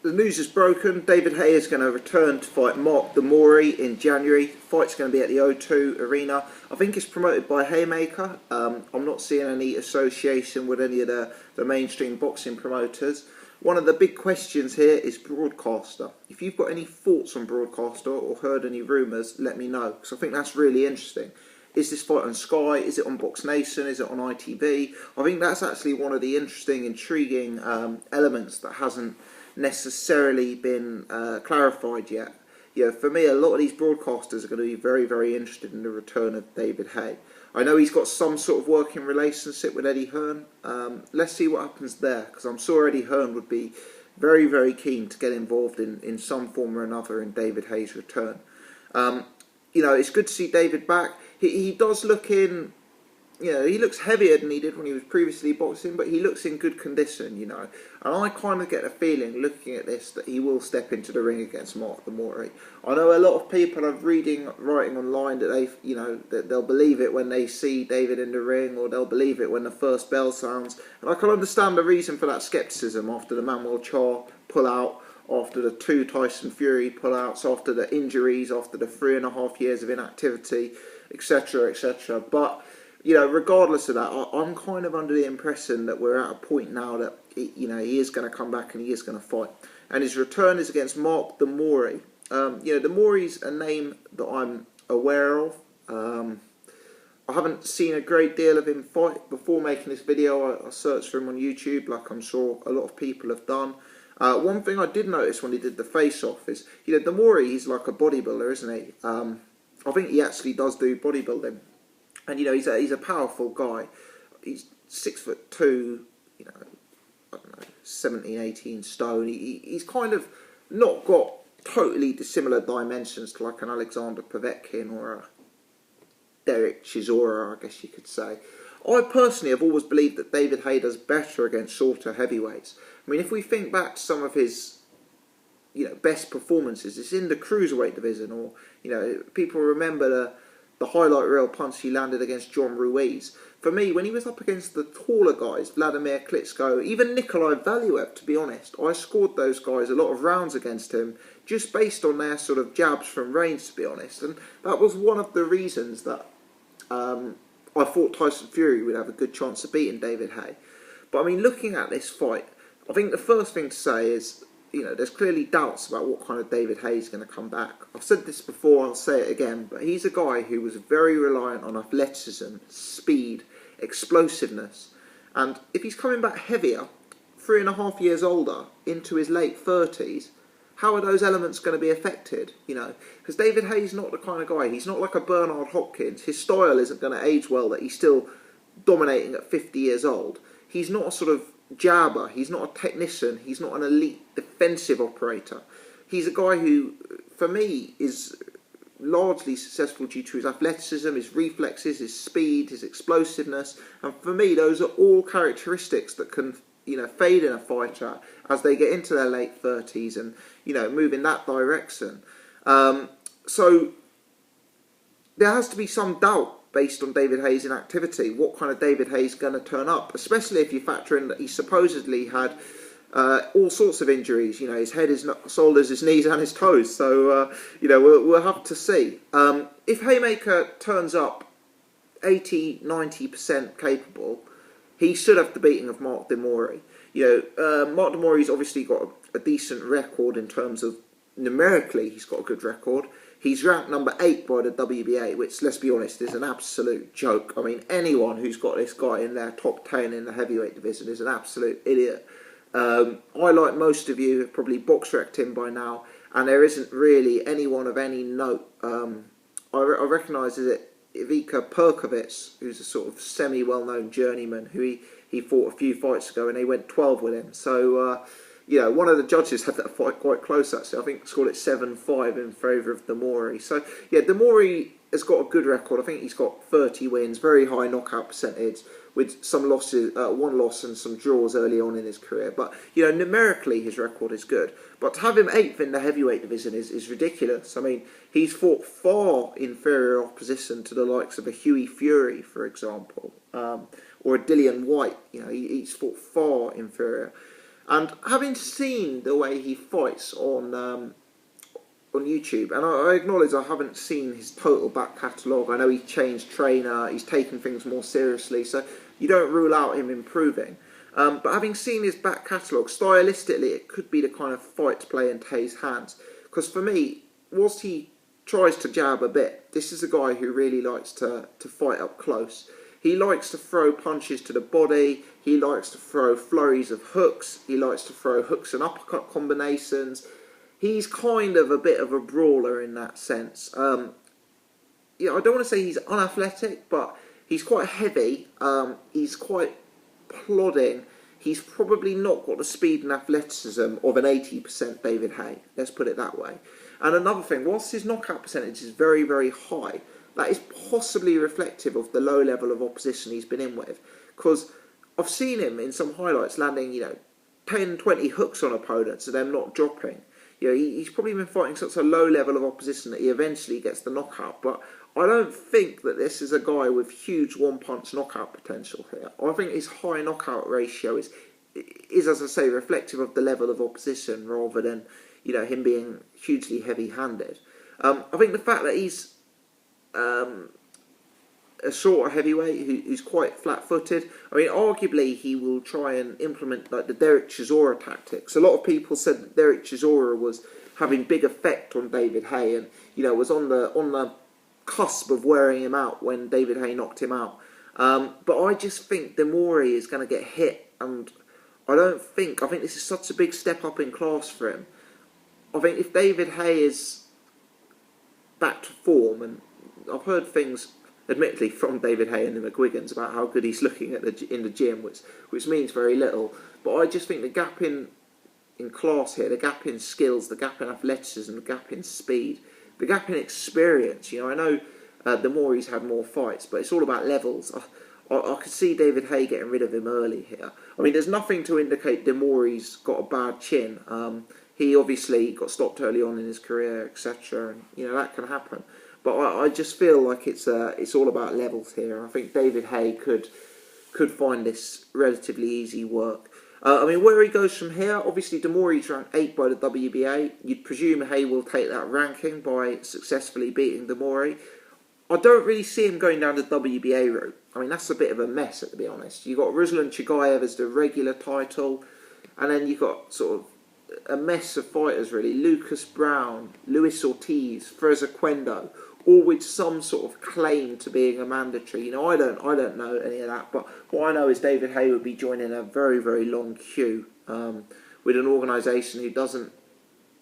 the news is broken. David Haye is going to return to fight Mark De Mori in January. The fight's going to be at the O2 Arena. I think it's promoted by Haymaker. I'm not seeing any association with any of the mainstream boxing promoters. One of the big questions here is broadcaster. If you've got any thoughts on broadcaster or heard any rumours, let me know, because I think that's really interesting. Is this fight on Sky? Is it on Box Nation? Is it on ITV? I think that's actually one of the interesting, intriguing elements that hasn't necessarily been clarified yet. You know, for me, a lot of these broadcasters are going to be very, very interested in the return of David Haye. I know he's got some sort of working relationship with Eddie Hearn. Let's see what happens there, because I'm sure Eddie Hearn would be very, very keen to get involved in some form or another in David Haye's return. You know, it's good to see David back. He does look in, you know, he looks heavier than he did when he was previously boxing, but he looks in good condition, you know. And I kind of get a feeling, looking at this, that he will step into the ring against Mark De Mori. I know a lot of people are writing online that that they'll believe it when they see David in the ring, or they'll believe it when the first bell sounds. And I can understand the reason for that scepticism after the Manuel Charr pull-out, after the 2 Tyson Fury pull-outs, after the injuries, after the 3.5 years of inactivity, etc., etc. But, you know, regardless of that, I'm kind of under the impression that we're at a point now that, you know, he is going to come back and he is going to fight. And his return is against Mark De Mori. You know, De Mori's a name that I'm aware of. I haven't seen a great deal of him fight. Before making this video, I searched for him on YouTube, like I'm sure a lot of people have done. One thing I did notice when he did the face-off is, you know, De Mori, he's like a bodybuilder, isn't he? I think he actually does do bodybuilding. And, you know, he's a powerful guy. He's 6'2", you know, I don't know, 17, 18 stone. He's kind of not got totally dissimilar dimensions to like an Alexander Povetkin or a Derek Chisora, I guess you could say. I personally have always believed that David Haye does better against shorter heavyweights. I mean, if we think back to some of his, you know, best performances, it's in the cruiserweight division, or, you know, people remember the highlight reel punch he landed against John Ruiz. For me, when he was up against the taller guys, Vladimir Klitschko, even Nikolai Valuev, to be honest, I scored those guys a lot of rounds against him just based on their sort of jabs from range, to be honest. And that was one of the reasons that I thought Tyson Fury would have a good chance of beating David Haye. But I mean, looking at this fight, I think the first thing to say is, you know, there's clearly doubts about what kind of David Haye is going to come back. I've said this before, I'll say it again, but he's a guy who was very reliant on athleticism, speed, explosiveness. And if he's coming back heavier, 3.5 years older, into his late 30s, how are those elements going to be affected? You know, because David Haye's not the kind of guy, he's not like a Bernard Hopkins. His style isn't going to age well, that he's still dominating at 50 years old. He's not a sort of jabber, he's not a technician, he's not an elite defensive operator. He's a guy who, for me, is largely successful due to his athleticism, his reflexes, his speed, his explosiveness, and for me those are all characteristics that can, you know, fade in a fighter as they get into their late 30s and, you know, move in that direction. So there has to be some doubt based on David Haye's inactivity, what kind of David Haye's going to turn up, especially if you factor in that he supposedly had all sorts of injuries, you know, his head, his shoulders, his knees and his toes. So, you know, we'll have to see. If Haymaker turns up 80-90% capable, he should have the beating of Mark De Mori. You know, Mark De Mori's obviously got a decent record in terms of, numerically, he's got a good record. He's ranked number 8 by the WBA, which, let's be honest, is an absolute joke. I mean, anyone who's got this guy in their top 10 in the heavyweight division is an absolute idiot. I, like most of you, have probably box-wrecked him by now, and there isn't really anyone of any note. I recognise it Ivica Perkovic, who's a sort of semi-well-known journeyman, who he fought a few fights ago, and they went 12 with him. So, you know, one of the judges had that fight quite close, actually. I think scored it 7-5 in favour of De Mori. So, yeah, De Mori has got a good record. I think he's got 30 wins, very high knockout percentage, with some losses, one loss and some draws early on in his career. But, you know, numerically his record is good. But to have him 8th in the heavyweight division is ridiculous. I mean, he's fought far inferior opposition to the likes of a Hughie Fury, for example, or a Dillian White. You know, he's fought far inferior. And having seen the way he fights on YouTube, and I acknowledge I haven't seen his total back catalogue. I know he's changed trainer, he's taken things more seriously, so you don't rule out him improving. But having seen his back catalogue, stylistically, it could be the kind of fight to play in Haye's hands. Because for me, whilst he tries to jab a bit, this is a guy who really likes to fight up close. He likes to throw punches to the body, he likes to throw flurries of hooks, he likes to throw hooks and uppercut combinations. He's kind of a bit of a brawler in that sense. I don't want to say he's unathletic, but he's quite heavy, he's quite plodding. He's probably not got the speed and athleticism of an 80% David Haye, let's put it that way. And another thing, whilst his knockout percentage is very, very high, that is possibly reflective of the low level of opposition he's been in with. Because I've seen him in some highlights landing, 10, 20 hooks on opponents and them not dropping. He's probably been fighting such a low level of opposition that he eventually gets the knockout. But I don't think that this is a guy with huge one-punch knockout potential here. I think his high knockout ratio is, as I say, reflective of the level of opposition rather than, him being hugely heavy-handed. I think the fact that he's a shorter heavyweight who's quite flat-footed. I mean, arguably he will try and implement like the Derek Chisora tactics. A lot of people said that Derek Chisora was having big effect on David Haye, and was on the cusp of wearing him out when David Haye knocked him out. But I just think De Mori is going to get hit, and I think this is such a big step up in class for him. I think if David Haye is back to form, and I've heard things, admittedly, from David Haye and the McGuigans about how good he's looking in the gym, which means very little. But I just think the gap in class here, the gap in skills, the gap in athleticism, the gap in speed, the gap in experience. I know De Mori's had more fights, but it's all about levels. I could see David Haye getting rid of him early here. I mean, there's nothing to indicate De Mori's got a bad chin. He obviously got stopped early on in his career, etc. And that can happen. But I just feel like it's all about levels here. I think David Haye could find this relatively easy work. Where he goes from here, obviously De Mori's ranked 8 by the WBA. You'd presume Haye will take that ranking by successfully beating De Mori. I don't really see him going down the WBA route. I mean, that's a bit of a mess, to be honest. You've got Ruslan Chigayev as the regular title, and then you've got sort of a mess of fighters, really. Lucas Brown, Luis Ortiz, Freza Quendo, all with some sort of claim to being a mandatory. I don't know any of that, but what I know is David Haye would be joining a very, very long queue with an organisation who doesn't,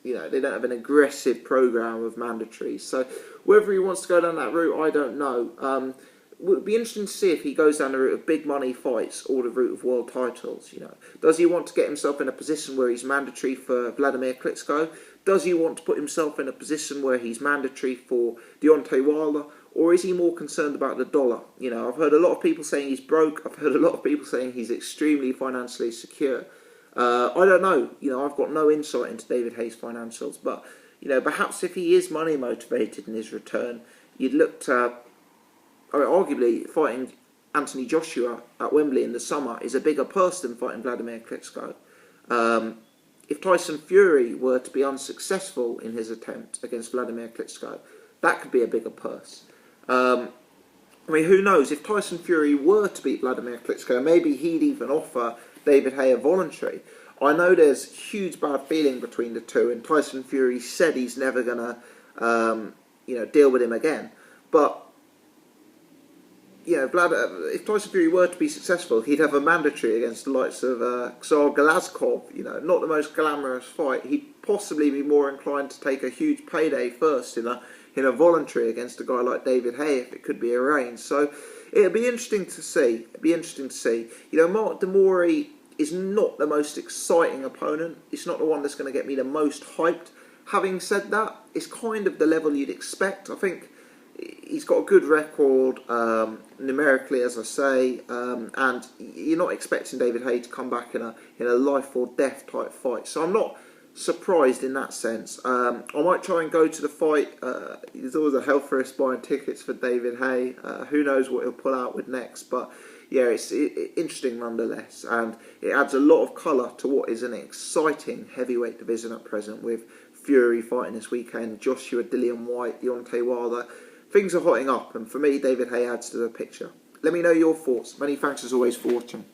they don't have an aggressive programme of mandatories. So whether he wants to go down that route, I don't know. It would be interesting to see if he goes down the route of big money fights or the route of world titles. Does he want to get himself in a position where he's mandatory for Vladimir Klitschko? Does he want to put himself in a position where he's mandatory for Deontay Wilder? Or is he more concerned about the dollar? I've heard a lot of people saying he's broke. I've heard a lot of people saying he's extremely financially secure. I don't know. I've got no insight into David Haye's financials. But, perhaps if he is money motivated in his return, you'd look to, arguably, fighting Anthony Joshua at Wembley in the summer is a bigger purse than fighting Vladimir Klitschko. If Tyson Fury were to be unsuccessful in his attempt against Vladimir Klitschko, that could be a bigger purse. Who knows? If Tyson Fury were to beat Vladimir Klitschko, maybe he'd even offer David Haye a voluntary. I know there's huge bad feeling between the two, and Tyson Fury said he's never going to, deal with him again. But if Tyson Fury were to be successful, he'd have a mandatory against the likes of Xar Galazkov. Not the most glamorous fight. He'd possibly be more inclined to take a huge payday first in a voluntary against a guy like David Haye if it could be arranged. So it'd be interesting to see. Mark De Mori is not the most exciting opponent. It's not the one that's going to get me the most hyped. Having said that, it's kind of the level you'd expect. I think he's got a good record numerically, as I say, and you're not expecting David Haye to come back in a life or death type fight. So I'm not surprised in that sense. I might try and go to the fight. There's always a health risk buying tickets for David Haye. Who knows what he'll pull out with next? But yeah, it's interesting nonetheless, and it adds a lot of colour to what is an exciting heavyweight division at present, with Fury fighting this weekend, Joshua, Dillian White, Deontay Wilder. Things are hotting up, and for me, David Haye adds to the picture. Let me know your thoughts. Many thanks as always for watching.